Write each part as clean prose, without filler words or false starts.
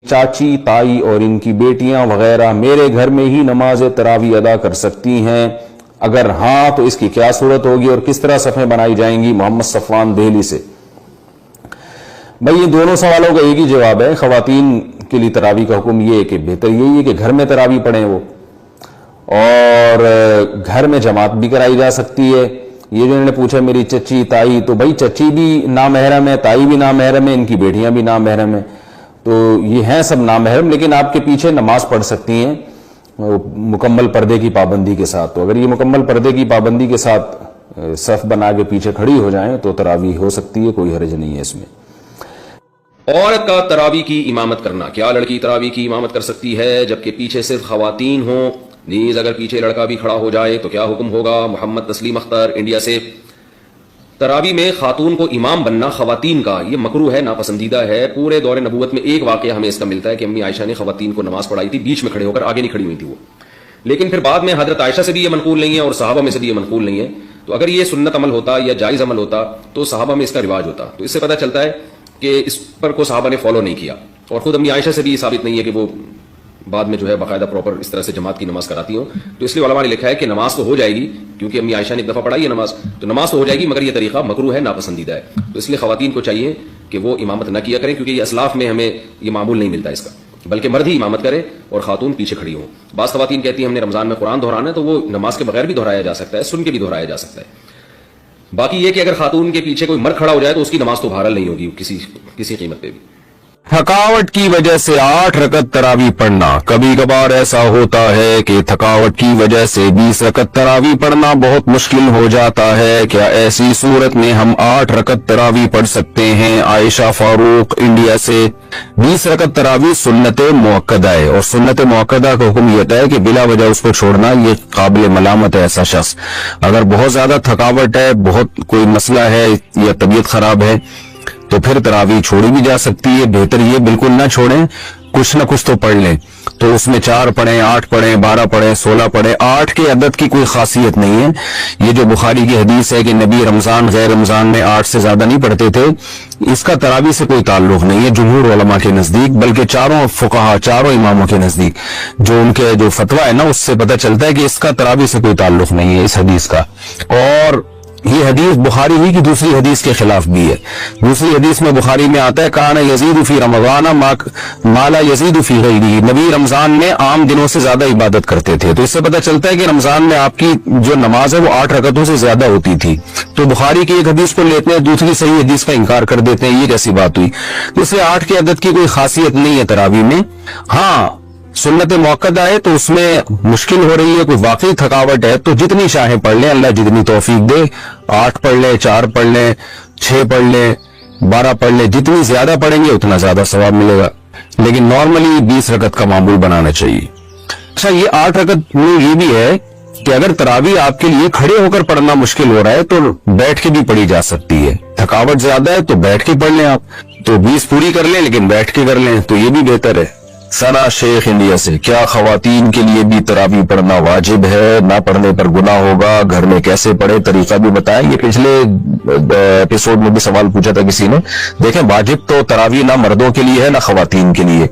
چاچی تائی اور ان کی بیٹیاں وغیرہ میرے گھر میں ہی نماز تراویح ادا کر سکتی ہیں؟ اگر ہاں تو اس کی کیا صورت ہوگی اور کس طرح صفیں بنائی جائیں گی؟ محمد صفوان دہلی سے۔ بھئی یہ دونوں سوالوں کا ایک ہی جواب ہے۔ خواتین کے لیے تراویح کا حکم یہ ہے کہ بہتر یہی ہے کہ گھر میں تراویح پڑھیں وہ، اور گھر میں جماعت بھی کرائی جا سکتی ہے۔ یہ جو انہوں نے پوچھا میری چچی تائی، تو بھئی چچی بھی نامحرم ہے، تائی بھی نامحرم ہے، ان کی بیٹیاں بھی نامحرم ہیں، تو یہ ہیں سب نامحرم، لیکن آپ کے پیچھے نماز پڑھ سکتی ہیں مکمل پردے کی پابندی کے ساتھ۔ تو اگر یہ مکمل پردے کی پابندی کے ساتھ صف بنا کے پیچھے کھڑی ہو جائیں تو تراویح ہو سکتی ہے، کوئی حرج نہیں ہے اس میں۔ عورت کا تراویح کی امامت کرنا، کیا لڑکی تراویح کی امامت کر سکتی ہے جبکہ پیچھے صرف خواتین ہوں؟ نیز اگر پیچھے لڑکا بھی کھڑا ہو جائے تو کیا حکم ہوگا؟ محمد تسلیم اختر انڈیا سے۔ تراویح میں خاتون کو امام بننا خواتین کا یہ مکروہ ہے، ناپسندیدہ ہے۔ پورے دور نبوت میں ایک واقعہ ہمیں اس کا ملتا ہے کہ امی عائشہ نے خواتین کو نماز پڑھائی تھی، بیچ میں کھڑے ہو کر، آگے نہیں کھڑی ہوئی تھی وہ، لیکن پھر بعد میں حضرت عائشہ سے بھی یہ منقول نہیں ہے اور صحابہ میں سے بھی یہ منقول نہیں ہے۔ تو اگر یہ سنت عمل ہوتا یا جائز عمل ہوتا تو صحابہ میں اس کا رواج ہوتا۔ تو اس سے پتہ چلتا ہے کہ اس پر کو صحابہ نے فالو نہیں کیا، اور خود امی عائشہ سے بھی یہ ثابت نہیں ہے کہ وہ بعد میں جو ہے باقاعدہ پراپر اس طرح سے جماعت کی نماز کراتی ہوں۔ تو اس لیے علماء نے لکھا ہے کہ نماز تو ہو جائے گی، کیونکہ امی عائشہ نے ایک دفعہ پڑھائی ہے نماز، تو نماز تو ہو جائے گی، مگر یہ طریقہ مکروہ ہے، ناپسندیدہ ہے۔ تو اس لیے خواتین کو چاہیے کہ وہ امامت نہ کیا کریں، کیونکہ یہ اسلاف میں ہمیں یہ معمول نہیں ملتا اس کا، بلکہ مرد ہی امامت کرے اور خاتون پیچھے کھڑی ہوں۔ بعض خواتین کہتی ہیں ہم نے رمضان میں قرآن دہرانا ہے، تو وہ نماز کے بغیر بھی دہرایا جا سکتا ہے، سن کے بھی دہرایا جا سکتا ہے۔ باقی یہ کہ اگر خاتون کے پیچھے کوئی مرد کھڑا ہو جائے تو اس کی نماز تو بہرحال نہیں ہوگی کسی قیمت پہ بھی۔ تھکاوٹ کی وجہ سے 8 رکعت تراویح پڑھنا۔ کبھی کبھار ایسا ہوتا ہے کہ تھکاوٹ کی وجہ سے 20 رکعت تراویح پڑھنا بہت مشکل ہو جاتا ہے، کیا ایسی صورت میں ہم 8 رکعت تراویح پڑھ سکتے ہیں؟ عائشہ فاروق انڈیا سے۔ 20 رکعت تراویح سنت مؤکدہ ہے، اور سنت مؤکدہ کا حکم یہ ہوتا ہے کہ بلا وجہ اس کو چھوڑنا یہ قابل ملامت ہے ایسا شخص۔ اگر بہت زیادہ تھکاوٹ ہے، بہت کوئی مسئلہ ہے یا طبیعت خراب ہے تو پھر تراویح چھوڑی بھی جا سکتی ہے۔ بہتر یہ بالکل نہ چھوڑیں، کچھ نہ کچھ تو پڑھ لیں۔ تو اس میں 4 پڑھیں، 8 پڑھیں، 12 پڑھیں، 16 پڑھیں۔ 8 کے عدد کی کوئی خاصیت نہیں ہے۔ یہ جو بخاری کی حدیث ہے کہ نبی رمضان غیر رمضان میں 8 سے زیادہ نہیں پڑھتے تھے، اس کا تراویح سے کوئی تعلق نہیں ہے جمہور علماء کے نزدیک، بلکہ چاروں فقہا، چاروں اماموں کے نزدیک جو ان کے جو فتویٰ ہے نا، اس سے پتہ چلتا ہے کہ اس کا تراویح سے کوئی تعلق نہیں ہے اس حدیث کا۔ اور یہ حدیث بخاری ہی کی دوسری حدیث کے خلاف بھی ہے۔ دوسری حدیث میں بخاری میں آتا ہے کان یزید فی رمضان ما لا یزید فی غیرہ، نبی رمضان میں عام دنوں سے زیادہ عبادت کرتے تھے۔ تو اس سے پتہ چلتا ہے کہ رمضان میں آپ کی جو نماز ہے وہ 8 رکعتوں سے زیادہ ہوتی تھی۔ تو بخاری کی ایک حدیث کو لیتے ہیں، دوسری صحیح حدیث کا انکار کر دیتے ہیں، یہ کیسی بات ہوئی؟ تو اس لیے 8 کے عدد کی کوئی خاصیت نہیں ہے تراویح میں۔ ہاں سنت موقدہ ہے تو اس میں مشکل ہو رہی ہے، کوئی واقعی تھکاوٹ ہے تو جتنی چاہیں پڑھ لیں، اللہ جتنی توفیق دے۔ 8 پڑھ لیں، 4 پڑھ لیں، 6 پڑھ لیں، 12 پڑھ لیں، جتنی زیادہ پڑھیں گے اتنا زیادہ ثواب ملے گا، لیکن نارملی 20 رکعت کا معمول بنانا چاہیے۔ اچھا، یہ 8 رکعت میں یہ بھی ہے کہ اگر تراویح آپ کے لیے کھڑے ہو کر پڑھنا مشکل ہو رہا ہے تو بیٹھ کے بھی پڑھی جا سکتی ہے۔ تھکاوٹ زیادہ ہے تو بیٹھ کے پڑھ لیں، آپ تو 20 پوری کر لیں لیکن بیٹھ کے کر لیں تو یہ بھی بہتر ہے۔ ثنا شیخ انڈیا سے، کیا خواتین کے لیے بھی تراویح پڑھنا واجب ہے؟ نہ پڑھنے پر گناہ ہوگا؟ گھر میں کیسے پڑھے؟ طریقہ بھی بتائیں۔ یہ پچھلے ایپیسوڈ میں بھی سوال پوچھا تھا کسی نے۔ دیکھیں، واجب تو تراویح نہ مردوں کے لیے ہے نہ خواتین کے لیے۔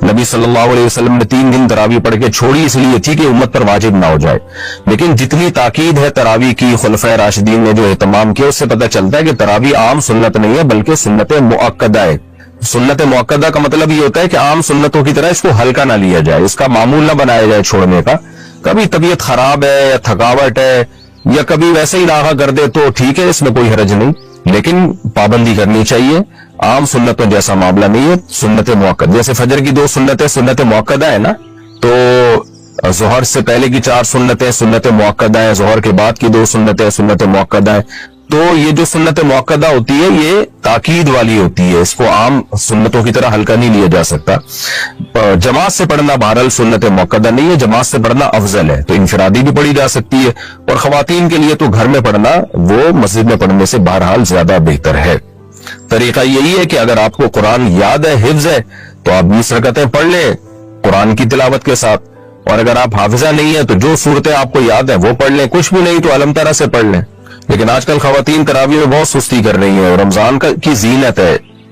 نبی صلی اللہ علیہ وسلم نے 3 دن تراویح پڑھ کے چھوڑی اس لیے تھی کہ امت پر واجب نہ ہو جائے، لیکن جتنی تاکید ہے تراویح کی، خلفائے راشدین نے جو اہتمام کیا، اس سے پتہ چلتا ہے کہ تراویح عام سنت نہیں ہے بلکہ سنت مؤکدہ ہے۔ سنت مؤکدہ کا مطلب یہ ہوتا ہے کہ عام سنتوں کی طرح اس کو ہلکا نہ لیا جائے، اس کا معمول نہ بنایا جائے چھوڑنے کا۔ کبھی طبیعت خراب ہے یا تھکاوٹ ہے یا کبھی ویسے ہی لاغا کر دے تو ٹھیک ہے، اس میں کوئی حرج نہیں، لیکن پابندی کرنی چاہیے۔ عام سنتوں جیسا معاملہ نہیں ہے، سنت موقدہ جیسے فجر کی 2 سنتیں سنت موقدہ ہے نا، تو ظہر سے پہلے کی 4 سنتیں سنت موقدہ ہیں، ظہر کے بعد کی 2 سنتیں سنت موقدہ ہیں۔ تو یہ جو سنت موقدہ ہوتی ہے یہ تاکید والی ہوتی ہے، اس کو عام سنتوں کی طرح ہلکا نہیں لیا جا سکتا۔ جماعت سے پڑھنا بہرحال سنت موقدہ نہیں ہے، جماعت سے پڑھنا افضل ہے، تو انفرادی بھی پڑھی جا سکتی ہے، اور خواتین کے لیے تو گھر میں پڑھنا وہ مسجد میں پڑھنے سے بہرحال زیادہ بہتر ہے۔ طریقہ یہی ہے کہ اگر آپ کو قرآن یاد ہے، حفظ ہے، تو آپ 20 رکعتیں پڑھ لیں قرآن کی تلاوت کے ساتھ، اور اگر آپ حافظہ نہیں ہے تو جو صورتیں آپ کو یاد ہے وہ پڑھ لیں، کچھ بھی نہیں تو علم ترا سے پڑھ لیں۔ لیکن آج کل خواتین تراویح میں بہت سستی کر رہی ہیں، اور رمضان کی زینت ہے،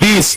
20।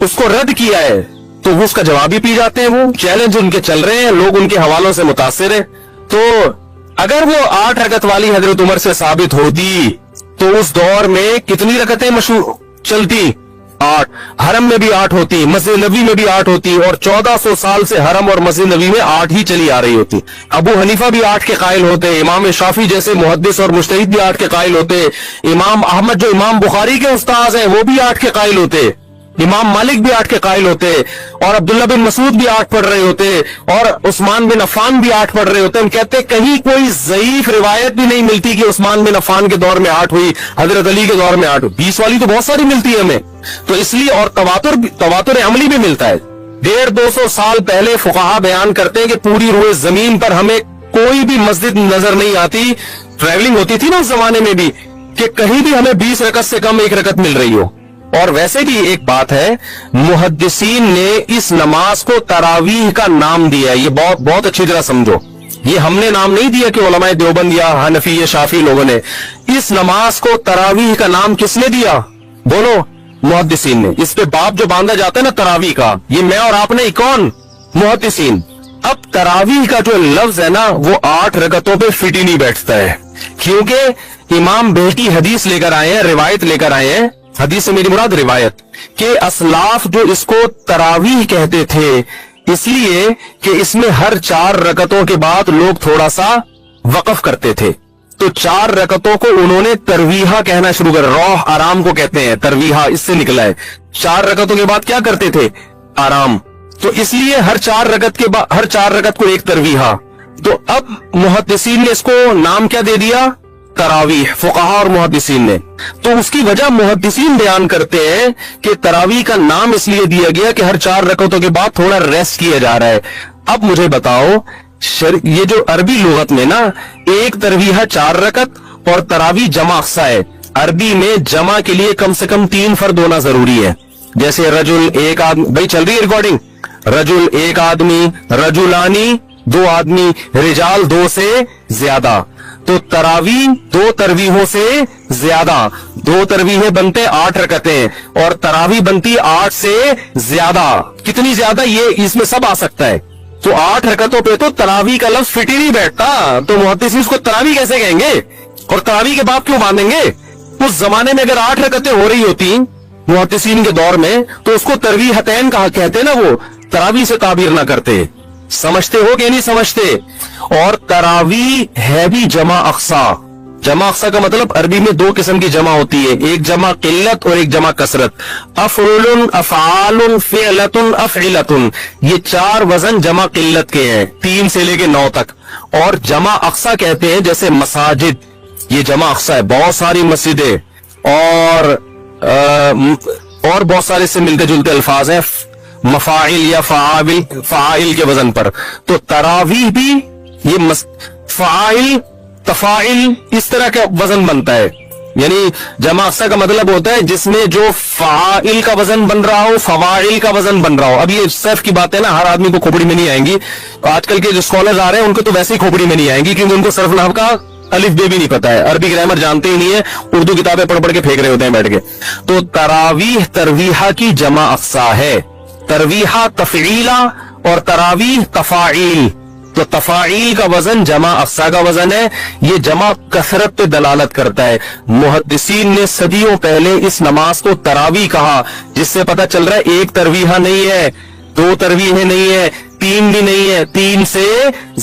اس کو رد کیا ہے, تو وہ اس کا جواب ہی پی جاتے ہیں. وہ چیلنج ان کے چل رہے ہیں, لوگ ان کے حوالوں سے متاثر ہیں. تو اگر وہ 8 رکعت والی حضرت عمر سے ثابت ہوتی تو اس دور میں کتنی رکعتیں مشہور چلتی؟ 8. حرم میں بھی 8 ہوتی, مسجد نبوی میں بھی 8 ہوتی, اور 1400 سال سے حرم اور مسجد نبوی میں 8 ہی چلی آ رہی ہوتی. ابو حنیفہ بھی 8 کے قائل ہوتے, امام شافعی جیسے محدث اور مجتہد بھی 8 کے قائل ہوتے, امام احمد جو امام بخاری کے استاذ ہیں وہ بھی 8 کے قائل ہوتے, امام مالک بھی 8 کے قائل ہوتے, اور عبداللہ بن مسعود بھی 8 پڑھ رہے ہوتے, اور عثمان بن عفان بھی 8 پڑھ رہے ہوتے. ہم کہتے کہیں کوئی ضعیف روایت بھی نہیں ملتی کہ عثمان بن عفان کے دور میں 8 ہوئی, حضرت علی کے دور میں 8 ہوئی. 20 والی تو بہت ساری ملتی ہے ہمیں, تو اس لیے, اور تواتر عملی بھی ملتا ہے. 150-200 سال پہلے فقہا بیان کرتے ہیں کہ پوری روئے زمین پر ہمیں کوئی بھی مسجد نظر نہیں آتی, ٹریولنگ ہوتی تھی نا اس زمانے میں بھی, کہ کہیں بھی ہمیں 20 رکعت سے کم 1 رکعت مل رہی ہو. اور ویسے بھی ایک بات ہے, محدثین نے اس نماز کو تراویح کا نام دیا ہے. یہ بہت اچھی طرح سمجھو, یہ ہم نے نام نہیں دیا کہ علماء دیوبند یا حنفی یا شافعی لوگوں نے. اس نماز کو تراویح کا نام کس نے دیا؟ بولو, محدثین نے. اس پہ باب جو باندھا جاتا ہے نا تراویح کا, یہ میں اور آپ نے, کون؟ محدثین. اب تراویح کا جو لفظ ہے نا وہ 8 رکعتوں پہ فٹ ہی نہیں بیٹھتا ہے, کیونکہ امام بیٹی حدیث لے کر آئے ہیں, روایت لے کر آئے ہیں. حدیث سے میری مراد روایت, کہ اسلاف جو اس کو تراویح کہتے تھے اس لیے کہ اس میں ہر 4 رکعتوں کے بعد لوگ تھوڑا سا وقف کرتے تھے, تو 4 رکعتوں کو انہوں نے ترویحہ کہنا شروع کر. روح آرام کو کہتے ہیں, ترویحہ اس سے نکلا ہے. 4 رکعتوں کے بعد کیا کرتے تھے؟ آرام. تو اس لیے ہر 4 رکعت کو ایک ترویحہ. تو اب محدثین نے اس کو نام کیا دے دیا؟ تراویح, فقہا اور محدثین نے. تو اس کی وجہ محدثین بیان کرتے ہیں کہ تراویح کا نام اس لیے دیا گیا کہ ہر 4 رکعتوں کے بعد تھوڑا ریسٹ کیا جا رہا ہے. اب مجھے بتاؤ, یہ جو عربی لغت میں نا ایک ترویحہ 4 رکعت اور تراویح جمع اقصا ہے. عربی میں جمع کے لیے کم سے کم 3 فرد ہونا ضروری ہے. جیسے رجل, ایک آدمی, بھائی چل رہی ہے ریکارڈنگ, رجل ایک آدمی, رجلانی 2 آدمی, رجال 2 سے زیادہ. تو تراویح 2 ترویحوں سے زیادہ, 2 ترویحیں بنتے 8 رکعتیں, اور تراویح بنتی 8 سے زیادہ. کتنی زیادہ یہ اس میں سب آ سکتا ہے. تو 8 رکعتوں پہ تو تراویح کا لفظ فٹ ہی نہیں بیٹھتا, تو محدثین اس کو تراویح کیسے کہیں گے, اور تراویح کے بعد کیوں باندھیں گے؟ اس زمانے میں اگر 8 رکعتیں ہو رہی ہوتی محدثین کے دور میں تو اس کو ترویحتین کہا کہتے نا, وہ تراویح سے تعبیر نہ کرتے. سمجھتے ہو کہ نہیں سمجھتے؟ اور تراویح ہے بھی جمع اقصا. جمع اقصا کا مطلب عربی میں 2 قسم کی جمع ہوتی ہے, ایک جمع قلت اور ایک جمع کثرت. افعل, افعال, فعلت, افعلت, یہ 4 وزن جمع قلت کے ہیں, 3 سے لے کے 9 تک. اور جمع اقصا کہتے ہیں جیسے مساجد, یہ جمع اقصا ہے, بہت ساری مسجدیں, اور بہت سارے سے ملتے جلتے الفاظ ہیں, مفاعل یا فعائل کے وزن پر. تو تراویح بھی یہ فعائل, تفاعل اس طرح کا وزن بنتا ہے. یعنی جمع اقصا کا مطلب ہوتا ہے جس میں جو فعائل کا وزن بن رہا ہو, فواعل کا وزن بن رہا ہو. اب یہ صرف کی بات ہے نا, ہر آدمی کو کھوپڑی میں نہیں آئیں گی. آج کل کے جو اسکالرز آ رہے ہیں ان کو تو ویسے ہی کھوپڑی میں نہیں آئیں گی, کیونکہ ان کو صرف نحو کا الف بے بھی نہیں پتا ہے, عربی گرامر جانتے ہی نہیں ہے, اردو کتابیں پڑھ پڑھ کے پھینک رہے ہوتے ہیں بیٹھ کے. تو تراویح ترویحہ کی جمع اقصا ہے, ترویحہ تفعیلہ اور تراویح تفاعیل. تو تفاعیل کا وزن جمع اقصا کا وزن ہے, یہ جمع کثرت پہ دلالت کرتا ہے. محدثین نے صدیوں پہلے اس نماز کو تراویح کہا, جس سے پتہ چل رہا ہے ایک ترویحہ نہیں ہے, 2 ترویحیں نہیں ہے, 3 بھی نہیں ہے, 3 سے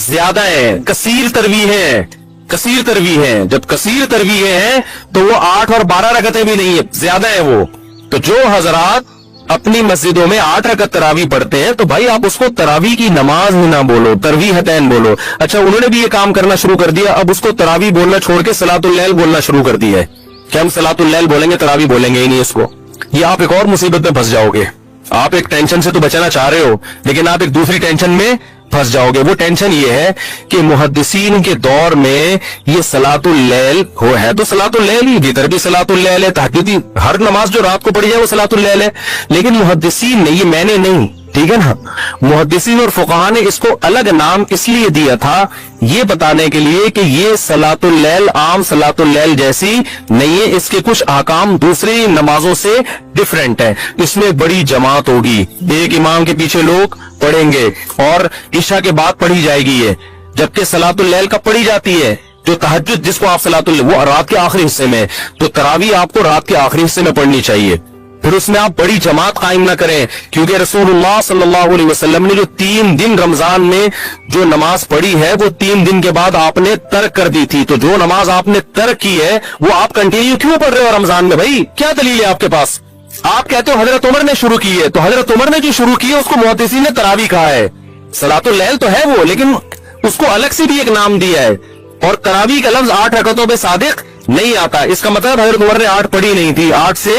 زیادہ ہے, کثیر ترویحیں, کثیر ترویحیں. جب کثیر ترویحیں ہیں تو وہ 8 اور 12 رکعتیں بھی نہیں ہے, زیادہ ہے وہ. تو جو حضرات اپنی مسجدوں میں 8 رکعت تراویح پڑھتے ہیں تو بھائی آپ اس کو تراویح کی نماز ہی نہ بولو, ترویحتین بولو. اچھا, انہوں نے بھی یہ کام کرنا شروع کر دیا, اب اس کو تراویح بولنا چھوڑ کے صلاۃ اللیل بولنا شروع کر دیا ہے کہ ہم صلاۃ اللیل بولیں گے, تراویح بولیں گے ہی نہیں اس کو. یہ آپ ایک اور مصیبت میں پھنس جاؤ گے. آپ ایک ٹینشن سے تو بچنا چاہ رہے ہو, لیکن آپ ایک دوسری ٹینشن میں پھنس جاؤ گے. وہ ٹینشن یہ ہے کہ محدثین کے دور میں یہ صلاۃ اللیل ہے تو صلاۃ اللیل ہی, وتر بھی صلاۃ اللیل ہے, تہجدی ہر نماز جو رات کو پڑھی جائے وہ صلاۃ اللیل ہے. لیکن محدثین نے, یہ میں نے نہیں, ٹھیک ہے نا. محدثین اور فقہاء نے اس کو الگ نام اس لیے دیا تھا یہ بتانے کے لیے کہ یہ صلاۃ اللیل عام صلاۃ اللیل جیسی نہیں ہے, اس کے کچھ احکام دوسری نمازوں سے ڈیفرنٹ ہے. اس میں بڑی جماعت ہوگی, ایک امام کے پیچھے لوگ پڑھیں گے اور عشاء کے بعد پڑھی جائے گی یہ, جبکہ صلاۃ اللیل کب پڑھی جاتی ہے, جو تہجد جس کو آپ صلاۃ اللیل وہ رات کے آخری حصے میں, تو تراویح آپ کو رات کے آخری حصے میں پڑھنی چاہیے. پھر اس میں آپ بڑی جماعت قائم نہ کریں, کیونکہ رسول اللہ صلی اللہ علیہ وسلم نے جو 3 دن رمضان میں جو نماز پڑھی ہے وہ 3 دن کے بعد آپ نے ترک کر دی تھی. تو جو نماز آپ نے ترک کی ہے وہ آپ کنٹینیو کیوں پڑھ رہے ہو رمضان میں؟ بھائی کیا دلیل ہے آپ کے پاس؟ آپ کہتے ہو حضرت عمر نے شروع کی ہے, تو حضرت عمر نے جو شروع کی ہے اس کو محدثین نے تراویح کہا ہے. صلاۃ اللیل تو ہے وہ, لیکن اس کو الگ سے بھی ایک نام دیا ہے. اور تراویح کا لفظ 8 رکعتوں پہ صادق نہیں آتا, اس کا مطلب حضرت عمر نے 8 پڑھی نہیں تھی, 8 سے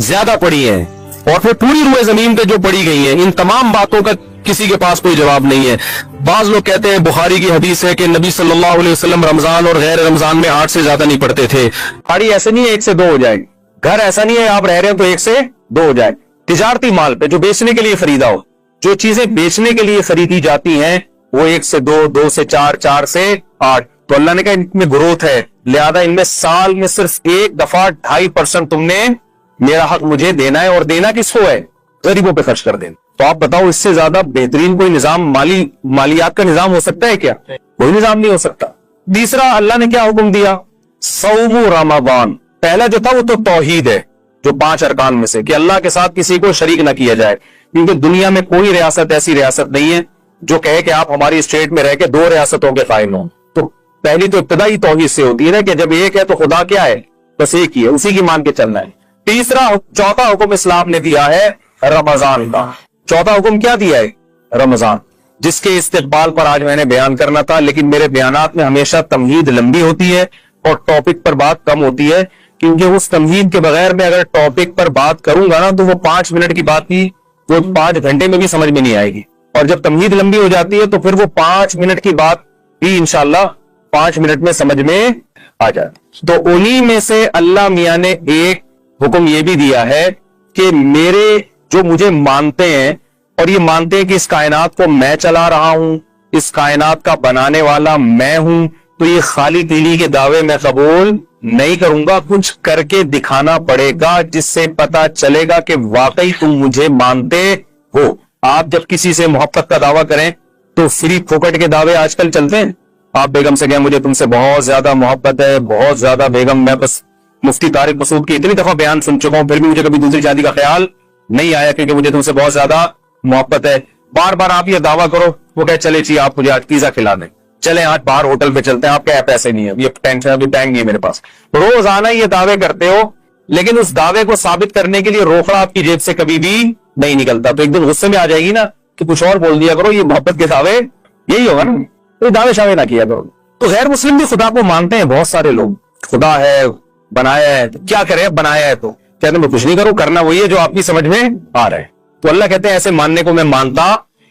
زیادہ پڑھی ہے. اور پھر پوری روئے زمین پہ جو پڑھی گئی ہیں, ان تمام باتوں کا کسی کے پاس کوئی جواب نہیں ہے. بعض لوگ کہتے ہیں بخاری کی حدیث ہے کہ نبی صلی اللہ علیہ وسلم رمضان اور غیر رمضان میں 8 سے زیادہ نہیں پڑھتے تھے. گاڑی ایسے نہیں ہے 1 سے 2 ہو جائے, گھر ایسا نہیں ہے آپ رہ رہے ہیں تو 1 سے 2 ہو جائے. تجارتی مال پہ جو بیچنے کے لیے خریدا ہو, جو چیزیں بیچنے کے لیے خریدی جاتی ہیں وہ 1 سے 2, 2 سے 4, 4 سے 8. تو اللہ نے کہا ان میں گروتھ ہے, لہذا ان میں سال میں صرف ایک دفعہ 2.5% تم نے میرا حق مجھے دینا ہے, اور دینا کس کو ہے؟ غریبوں پہ خرچ کر دینا. تو آپ بتاؤ اس سے زیادہ بہترین کوئی نظام مالیات کا نظام ہو سکتا ہے کیا؟ کوئی نظام نہیں ہو سکتا. تیسرا اللہ نے کیا حکم دیا؟ صوم رمضان. پہلا جو تھا وہ تو توحید ہے, جو 5 ارکان میں سے, کہ اللہ کے ساتھ کسی کو شریک نہ کیا جائے. کیونکہ دنیا میں کوئی ریاست ایسی ریاست نہیں ہے جو کہے کہ آپ ہماری اسٹیٹ میں رہ کے 2 ریاستوں کے قائم ہوں. تو پہلی تو ابتدائی توحید سے ہوتی ہے نا, کہ جب ایک ہے تو خدا کیا ہے؟ بس ایک ہی ہے, اسی کی مان کے چلنا ہے. چوتھا حکم اسلام نے دیا ہے رمضان کا. چوتھا حکم کیا دیا ہے؟ رمضان, جس کے استقبال پر آج میں نے بیان کرنا تھا, لیکن میرے بیانات میں ہمیشہ تمہید لمبی ہوتی ہے اور ٹاپک پر بات کم ہوتی ہے, کیونکہ اس تمہید کے بغیر میں اگر ٹاپک پر بات کروں گا نا تو وہ 5 منٹ کی بات بھی وہ 5 گھنٹے میں بھی سمجھ میں نہیں آئے گی. اور جب تمہید لمبی ہو جاتی ہے تو پھر وہ 5 منٹ کی بات بھی انشاءاللہ 5 منٹ میں سمجھ میں آ جاتی. تو انہی میں سے اللہ میاں نے ایک حکم یہ بھی دیا ہے کہ میرے جو مجھے مانتے ہیں اور یہ مانتے ہیں کہ اس کائنات کو میں چلا رہا ہوں, اس کائنات کا بنانے والا میں ہوں, تو یہ خالی دلی کے دعوے میں قبول نہیں کروں گا. کچھ کر کے دکھانا پڑے گا جس سے پتا چلے گا کہ واقعی تم مجھے مانتے ہو. آپ جب کسی سے محبت کا دعویٰ کریں تو فری پھوکٹ کے دعوے آج کل چلتے ہیں. آپ بیگم سے کہیں مجھے تم سے بہت زیادہ محبت ہے, بہت زیادہ بیگم, میں بس مفتی طارق مسعود کی اتنی دفعہ بیان سن چکا ہوں پھر بھی مجھے کبھی دوسری شادی کا خیال نہیں آیا, کیونکہ مجھے تم سے بہت زیادہ محبت ہے. بار بار آپ یہ دعویٰ کرو, وہ کہے چلے جی آپ مجھے آج پیزا کھلا دیں, چلے آج باہر ہوٹل پہ چلتے ہیں, آپ کہے پیسے نہیں ہے, یہ ٹینشن ابھی ٹینگ نہیں ہے میرے پاس. روزانہ یہ دعوے کرتے ہو, لیکن اس دعوے کو ثابت کرنے کے لیے روکڑا آپ کی جیب سے کبھی بھی نہیں نکلتا. تو ایک دن غصے میں آ جائے گی نا کہ کچھ اور بول دیا کرو, یہ محبت کے دعوے یہی ہوگا نا, تو دعوے شاوے نہ کیا کرو. تو غیر مسلم بھی خدا کو مانتے ہیں بہت سارے لوگ, خدا ہے, بنایا ہے, کیا کرے, بنایا ہے تو کہتے ہیں میں کچھ نہیں کروں, کرنا وہی ہے جو آپ کی سمجھ میں آ رہا ہے. تو اللہ کہتے ہیں ایسے ماننے کو میں مانتا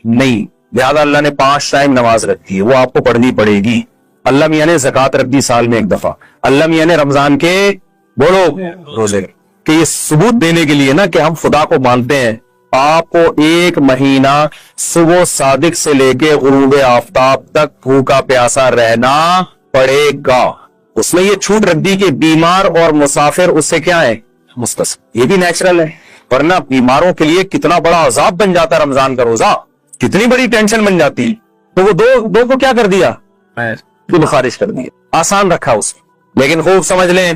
نہیں, لہذا اللہ نے 5 ٹائم نماز رکھی ہے, وہ آپ کو پڑھنی پڑے گی. اللہ میاں نے زکات رکھ دی سال میں 1 دفعہ. اللہ میاں نے رمضان کے بولو روزے, کہ یہ ثبوت دینے کے لیے نا کہ ہم خدا کو مانتے ہیں. آپ کو 1 مہینہ صبح صادق سے لے کے غروب آفتاب تک بھوکا پیاسا رہنا پڑے گا. اس میں یہ چھوٹ رکھ دی کہ بیمار اور مسافر اس سے کیا ہے, مستثنی. یہ بھی نیچرل ہے, ورنہ بیماروں کے لیے کتنا بڑا عذاب بن جاتا رمضان کا روزہ, کتنی بڑی ٹینشن بن جاتی. تو وہ دو کو کیا کر دیا, خارج کر دیا, آسان رکھا اس میں. لیکن خوب سمجھ لیں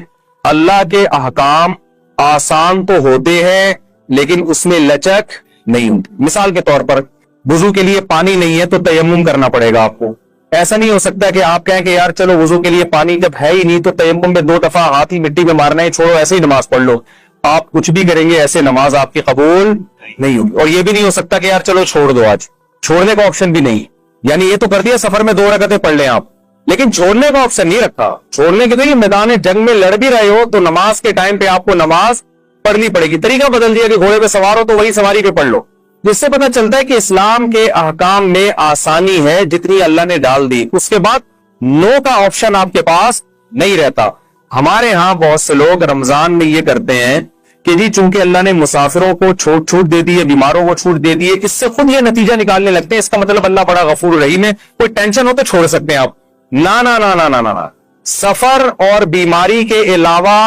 اللہ کے احکام آسان تو ہوتے ہیں لیکن اس میں لچک نہیں ہوتی. مثال کے طور پر وضو کے لیے پانی نہیں ہے تو تیمم کرنا پڑے گا آپ کو. ایسا نہیں ہو سکتا کہ آپ کہیں کہ یار چلو وضو کے لیے پانی جب ہے ہی نہیں تو تیمم میں 2 دفعہ ہاتھ ہی مٹی میں مارنا ہے, چھوڑو ایسے ہی نماز پڑھ لو. آپ کچھ بھی کریں گے ایسے نماز آپ کی قبول نہیں ہوگی. اور یہ بھی نہیں ہو سکتا کہ یار چلو چھوڑ دو, آج چھوڑنے کا آپشن بھی نہیں. یعنی یہ تو کر دیا سفر میں 2 رکعتیں پڑھ لیں آپ, لیکن چھوڑنے کا آپشن نہیں رکھا. چھوڑنے کے تو یہ میدان جنگ میں لڑ بھی رہے ہو تو نماز کے ٹائم پہ آپ کو نماز پڑھنی پڑے گی. طریقہ بدل دیا کہ گھوڑے پہ سوار ہو تو وہی سواری پہ پڑھ لو, جس سے پتہ چلتا ہے کہ اسلام کے احکام میں آسانی ہے جتنی اللہ نے ڈال دی. اس کے بعد نو کا آپشن آپ کے پاس نہیں رہتا. ہمارے ہاں بہت سے لوگ رمضان میں یہ کرتے ہیں کہ جی چونکہ اللہ نے مسافروں کو چھوٹ دے دی ہے, بیماروں کو چھوٹ دے دی ہے, اس سے خود یہ نتیجہ نکالنے لگتے ہیں اس کا مطلب اللہ بڑا غفور رحیم ہے, کوئی ٹینشن ہو تو چھوڑ سکتے ہیں آپ. نا نا نا نا نا نا, سفر اور بیماری کے علاوہ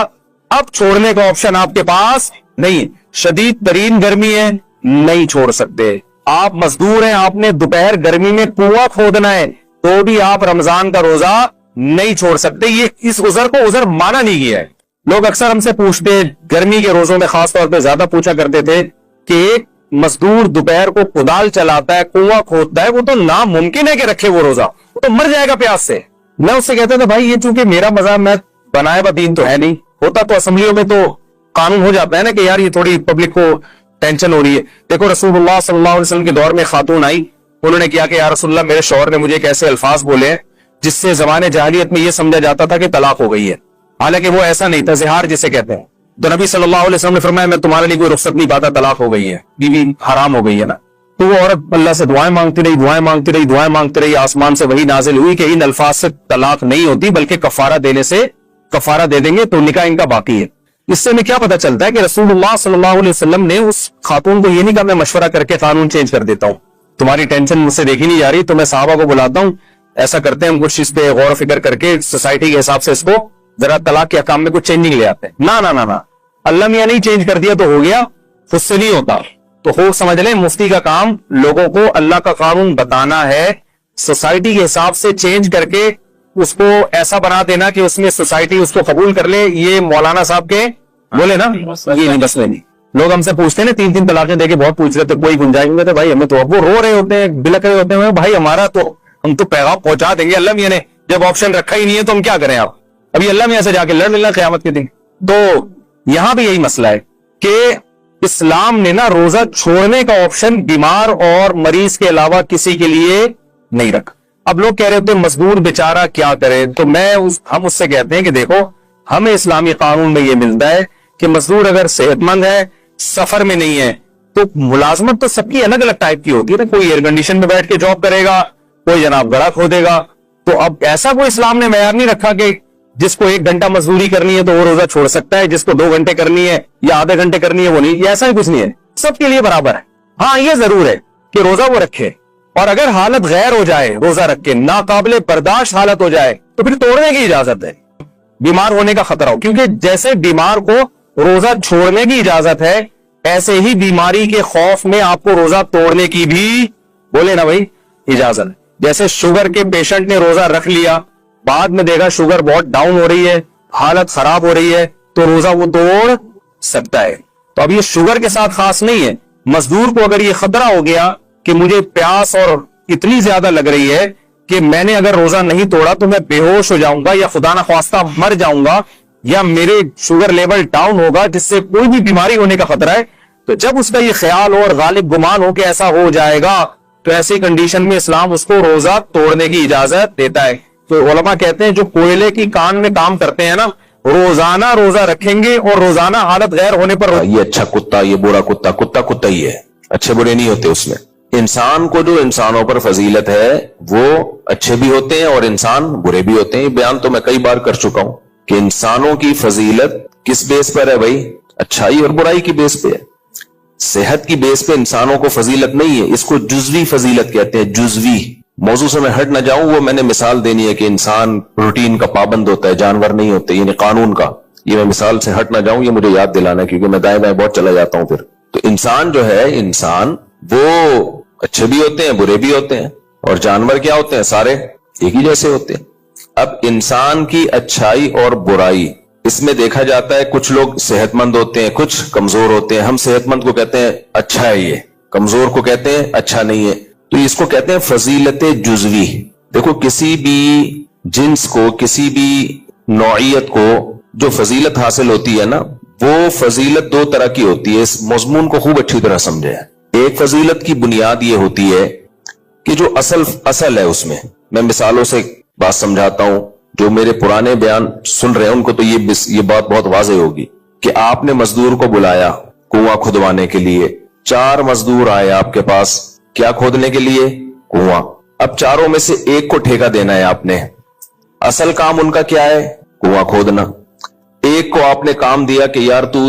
اب چھوڑنے کا آپشن آپ کے پاس نہیں. شدید ترین گرمی ہے, نہیں چھوڑ سکتے. آپ مزدور ہیں, آپ نے دوپہر گرمی میں کنواں کھودنا ہے, تو بھی آپ رمضان کا روزہ نہیں چھوڑ سکتے. یہ اس عذر کو عذر مانا نہیں گیا ہے. لوگ اکثر ہم سے پوچھتے, گرمی کے روزوں میں خاص طور پہ زیادہ پوچھا کرتے تھے کہ ایک مزدور دوپہر کو کدال چلاتا ہے, کنواں کھودتا ہے, وہ تو ناممکن ہے کہ رکھے وہ روزہ, وہ تو مر جائے گا پیاس سے. میں اس سے کہتا تھا بھائی یہ چونکہ میرا مذہب میں بنایا ہوا دین تو ہے نہیں, ہوتا تو اسمبلیوں میں تو قانون ہو جاتا ہے نا کہ یار یہ تھوڑی پبلک کو ٹینشن ہو رہی ہے. دیکھو رسول اللہ صلی اللہ علیہ وسلم کے دور میں خاتون آئی, انہوں نے کیا کہ یا رسول اللہ میرے شوہر نے مجھے ایک ایسے الفاظ بولے ہیں جس سے زمانے جاہلیت میں یہ سمجھا جاتا تھا کہ طلاق ہو گئی ہے, حالانکہ وہ ایسا نہیں تھا, زہار جسے کہتے ہیں. تو نبی صلی اللہ علیہ وسلم نے فرمایا میں تمہارے لیے کوئی رخصت نہیں پاتا, طلاق ہو گئی ہے, بیوی حرام ہو گئی ہے نا. تو وہ عورت اللہ سے دعائیں مانگتی رہی, آسمان سے وہی نازل ہوئی کہ ان الفاظ سے طلاق نہیں ہوتی بلکہ کفارہ دے دیں گے تو نکاح ان کا باقی ہے. اس سے ہمیں کیا پتا چلتا ہے کہ رسول اللہ صلی اللہ علیہ وسلم نے اس خاتون کو یہ نہیں کہا میں مشورہ کر کے قانون چینج کر دیتا ہوں, تمہاری ٹینشن مجھ سے دیکھی نہیں جا رہی, تو میں صحابہ کو بلاتا ہوں, ایسا کرتے ہیں ہم کچھ اس پہ غور و فکر کر کے سوسائٹی کے حساب سے اس کو ذرا طلاق کے احکام میں کچھ چینجنگ لے آتے ہیں. نا اللہ میاں نہیں چینج کر دیا تو ہو گیا, خود سے نہیں ہوتا. تو خوب سمجھ لیں مفتی کا کام لوگوں کو اللہ کا قانون بتانا ہے, سوسائٹی کے حساب سے چینج کر کے اس کو ایسا بنا دینا کہ اس میں سوسائٹی اس کو قبول کر لے. یہ مولانا صاحب کے بولے نا, یہ نہیں بس نہیں. لوگ ہم سے پوچھتے ہیں نا 3 طلاقیں دے کے بہت پوچھ رہے تھے, کوئی گنجائش نہیں تھے بھائی ہمیں تو, وہ رو رہے ہوتے ہیں, بلک رہے ہوتے ہیں بھائی ہمارا تو ہم تو پیغام پہنچا دیں گے, اللہ میاں نے جب آپشن رکھا ہی نہیں ہے تو ہم کیا کریں. آپ ابھی اللہ میاں سے جا کے لڑ لینا قیامت کے دن. تو یہاں بھی یہی مسئلہ ہے کہ اسلام نے نا روزہ چھوڑنے کا آپشن بیمار اور مریض کے علاوہ کسی کے لیے نہیں رکھا. اب لوگ کہہ رہے ہوتے مزدور بیچارہ کیا کرے, تو ہم اس سے کہتے ہیں کہ دیکھو ہمیں اسلامی قانون میں یہ ملتا ہے کہ مزدور اگر صحت مند ہے, سفر میں نہیں ہے, تو ملازمت تو سب کی الگ الگ ٹائپ کی ہوتی ہے نا. کوئی ایئر کنڈیشن میں بیٹھ کے جاب کرے گا, کوئی جناب گڑا کھودے گا. تو اب ایسا کوئی اسلام نے معیار نہیں رکھا کہ جس کو 1 گھنٹہ مزدوری کرنی ہے تو وہ روزہ چھوڑ سکتا ہے, جس کو 2 گھنٹے کرنی ہے یا آدھے گھنٹے کرنی ہے وہ نہیں. ایسا ہی کچھ نہیں ہے, سب کے لیے برابر ہے. ہاں یہ ضرور ہے کہ روزہ وہ رکھے, اور اگر حالت غیر ہو جائے روزہ رکھ کے, ناقابل برداشت حالت ہو جائے تو پھر توڑنے کی اجازت ہے, بیمار ہونے کا خطرہ ہو. کیونکہ جیسے بیمار کو روزہ چھوڑنے کی اجازت ہے, ایسے ہی بیماری کے خوف میں آپ کو روزہ توڑنے کی بھی بولے نا بھائی اجازت ہے. جیسے شوگر کے پیشنٹ نے روزہ رکھ لیا, بعد میں دیکھا شوگر بہت ڈاؤن ہو رہی ہے, حالت خراب ہو رہی ہے, تو روزہ وہ توڑ سکتا ہے. تو اب یہ شوگر کے ساتھ خاص نہیں ہے. مزدور کو اگر یہ خطرہ ہو گیا کہ مجھے پیاس اور اتنی زیادہ لگ رہی ہے کہ میں نے اگر روزہ نہیں توڑا تو میں بے ہوش ہو جاؤں گا یا خدا نہ خواستہ مر جاؤں گا یا میرے شوگر لیول ڈاؤن ہوگا جس سے کوئی بھی بیماری ہونے کا خطرہ ہے, تو جب اس کا یہ خیال اور غالب گمان ہو کہ ایسا ہو جائے گا تو ایسی کنڈیشن میں اسلام اس کو روزہ توڑنے کی اجازت دیتا ہے. تو علماء کہتے ہیں جو کوئلے کی کان میں کام کرتے ہیں نا, روزانہ روزہ رکھیں گے اور روزانہ حالت غیر ہونے پر یہ اچھا کتا, یہ برا کتا, کتا ہی ہے, اچھے برے نہیں ہوتے اس میں. انسان کو جو انسانوں پر فضیلت ہے وہ اچھے بھی ہوتے ہیں اور انسان برے بھی ہوتے ہیں. بیان تو میں کئی بار کر چکا ہوں کہ انسانوں کی فضیلت کس بیس پر ہے بھائی, اچھائی اور برائی کی بیس پہ ہے. صحت کی بیس پہ انسانوں کو فضیلت نہیں ہے, اس کو جزوی فضیلت کہتے ہیں. جزوی موضوع سے میں ہٹ نہ جاؤں, وہ میں نے مثال دینی ہے کہ انسان پروٹین کا پابند ہوتا ہے, جانور نہیں ہوتے, یعنی قانون کا. یہ میں مثال سے ہٹ نہ جاؤں, یہ مجھے یاد دلانا ہے کیونکہ میں دائیں بائیں بہت چلا جاتا ہوں پھر. تو انسان جو ہے, انسان وہ اچھے بھی ہوتے ہیں برے بھی ہوتے ہیں, اور جانور کیا ہوتے ہیں, سارے ایک ہی جیسے ہوتے ہیں. اب انسان کی اچھائی اور برائی اس میں دیکھا جاتا ہے, کچھ لوگ صحت مند ہوتے ہیں, کچھ کمزور ہوتے ہیں. ہم صحت مند کو کہتے ہیں اچھا ہے یہ, کمزور کو کہتے ہیں اچھا نہیں ہے. تو اس کو کہتے ہیں فضیلت جزوی. دیکھو کسی بھی جنس کو, کسی بھی نوعیت کو جو فضیلت حاصل ہوتی ہے نا, وہ فضیلت 2 طرح کی ہوتی ہے. اس مضمون کو خوب اچھی طرح سمجھے. ایک فضیلت کی بنیاد یہ ہوتی ہے کہ جو اصل ہے اس میں مثالوں سے بات سمجھاتا ہوں. جو میرے پرانے بیان سن رہے ہیں ان کو تو یہ بات بہت واضح ہوگی کہ آپ نے مزدور کو بلایا کنواں کھدوانے کے لیے. 4 مزدور آئے آپ کے پاس, کیا کھودنے کے لیے, کنواں. اب 4 میں سے ایک کو ٹھیکہ دینا ہے آپ نے. اصل کام ان کا کیا ہے, کنواں کھودنا. ایک کو آپ نے کام دیا کہ یار تو